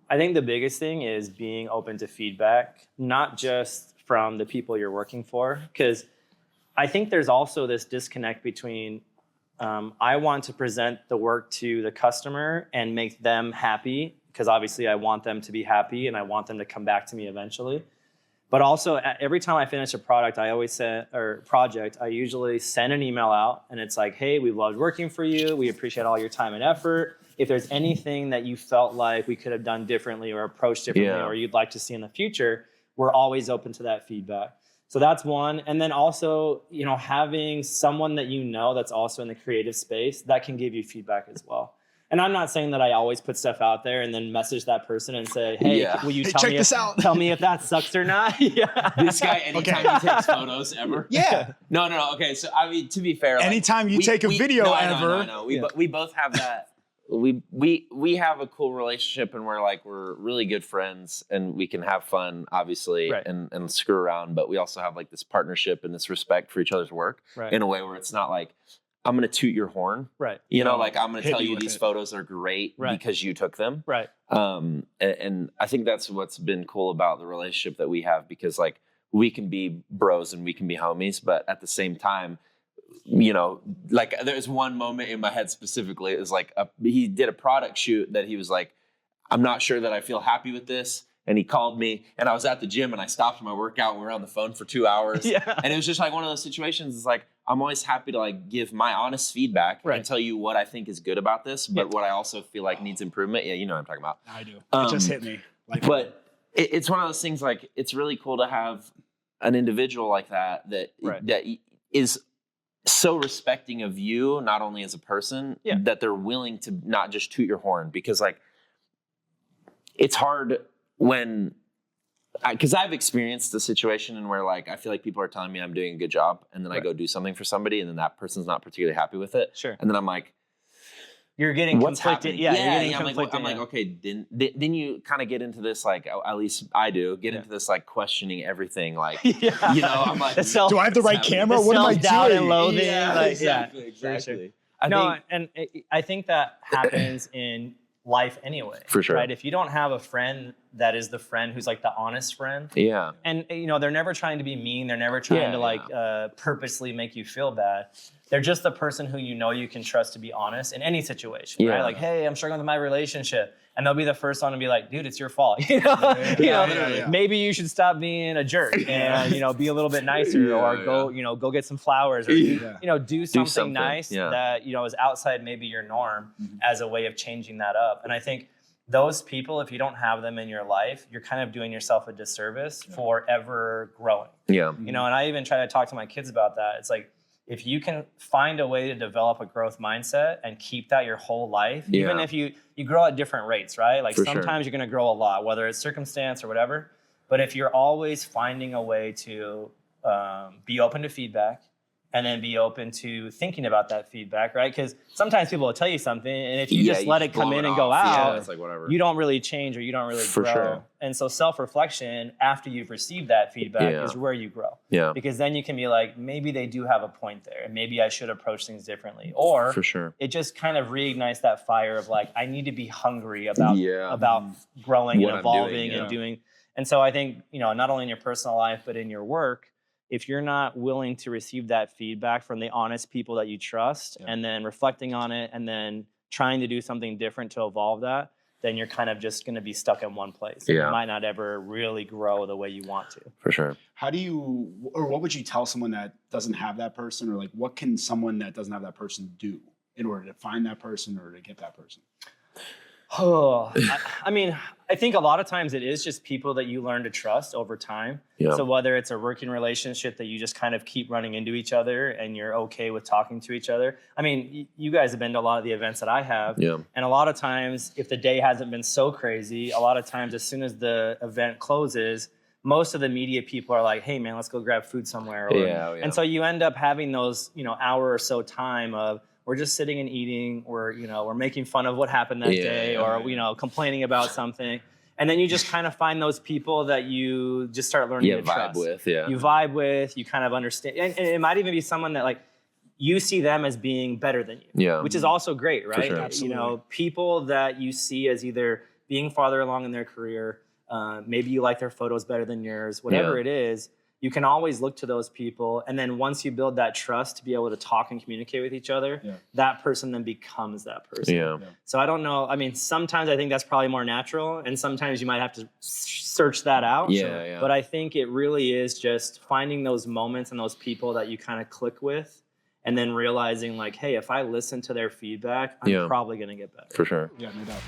I think the biggest thing is being open to feedback, not just from the people you're working for, because I think there's also this disconnect between I want to present the work to the customer and make them happy, because obviously I want them to be happy and I want them to come back to me eventually. But also every time I finish a product, I usually send an email out and it's like, hey, we loved working for you. We appreciate all your time and effort. If there's anything that you felt like we could have done differently or approached differently or you'd like to see in the future, we're always open to that feedback. So that's one. And then also, having someone that that's also in the creative space that can give you feedback as well. And I'm not saying that I always put stuff out there and then message that person and say, hey, will you tell me if that sucks or not? This guy, anytime he takes photos ever. No. Okay. So, I mean, to be fair. Anytime you take a video ever. No. We both have that. We have a cool relationship and we're really good friends and we can have fun, obviously, and screw around. But we also have like this partnership and this respect for each other's work in a way where it's not like, I'm going to toot your horn. Right. I'm going to tell you these photos are great because you took them. Right. And I think that's what's been cool about the relationship that we have, because like we can be bros and we can be homies, but at the same time, like there's one moment in my head specifically, it was like he did a product shoot that he was like, I'm not sure that I feel happy with this. And he called me and I was at the gym and I stopped my workout and we were on the phone for 2 hours. And it was just like one of those situations. It's like, I'm always happy to like give my honest feedback and tell you what I think is good about this, but what I also feel like needs improvement. Yeah, you know what I'm talking about. I do. It just hit me. But it's one of those things, like it's really cool to have an individual like that is so respecting of you, not only as a person, that they're willing to not just toot your horn, because like it's hard because I've experienced the situation and where like I feel like people are telling me I'm doing a good job, and then I go do something for somebody, and then that person's not particularly happy with it. Sure. And then I'm like, you're getting conflicted. Yeah, you're getting conflicted. I'm like, okay, then you kind of get into this, like, at least I do, into this like questioning everything, like, I'm like, do I have the right camera? What am I doing? Doubt and loathing. Exactly. I think that happens in life anyway. For sure. Right? If you don't have a friend that is the friend who's like the honest friend. Yeah. And they're never trying to be mean. They're never trying to purposely make you feel bad. They're just the person who you can trust to be honest in any situation, right? Like, hey, I'm struggling with my relationship. And they'll be the first one to be like, dude, it's your fault. Maybe you should stop being a jerk and, be a little bit nicer or go get some flowers or, do something nice that, is outside maybe your norm as a way of changing that up. And I think those people, if you don't have them in your life, you're kind of doing yourself a disservice for ever growing. Yeah. And I even try to talk to my kids about that. It's like, if you can find a way to develop a growth mindset and keep that your whole life, even if you grow at different rates, right? Like sometimes you're going to grow a lot, whether it's circumstance or whatever. But if you're always finding a way to be open to feedback and then be open to thinking about that feedback, right? Because sometimes people will tell you something, and if you just let it come in and go out, it's like whatever. You don't really change or you don't really grow. Sure. And so self-reflection after you've received that feedback is where you grow. Yeah. Because then you can be like, maybe they do have a point there, and maybe I should approach things differently. Or for sure, it just kind of reignites that fire of like, I need to be hungry about growing and evolving and doing. And so I think, not only in your personal life, but in your work, if you're not willing to receive that feedback from the honest people that you trust and then reflecting on it and then trying to do something different to evolve that, then you're kind of just going to be stuck in one place. And you might not ever really grow the way you want to. For sure. What would you tell someone that doesn't have that person, or like what can someone that doesn't have that person do in order to find that person or to get that person? Oh, I think a lot of times it is just people that you learn to trust over time. Yeah. So whether it's a working relationship that you just kind of keep running into each other and you're okay with talking to each other. I mean, you guys have been to a lot of the events that I have. Yeah. And a lot of times, if the day hasn't been so crazy, a lot of times as soon as the event closes, most of the media people are like, hey man, let's go grab food somewhere. And so you end up having those, hour or so time of, we're just sitting and eating, we're making fun of what happened that day, or complaining about something. And then you just kind of find those people that you just start learning to trust. You vibe with, you kind of understand. And it might even be someone that like you see them as being better than you, which is also great, right? For sure. People that you see as either being farther along in their career. Maybe you like their photos better than yours, whatever Yeah. it is. You can always look to those people. And then once you build that trust to be able to talk and communicate with each other, that person then becomes that person. Yeah. So I don't know. I mean, sometimes I think that's probably more natural. And sometimes you might have to search that out. Yeah, yeah. But I think it really is just finding those moments and those people that you kind of click with. And then realizing like, hey, if I listen to their feedback, I'm probably going to get better. For sure. Yeah, no doubt.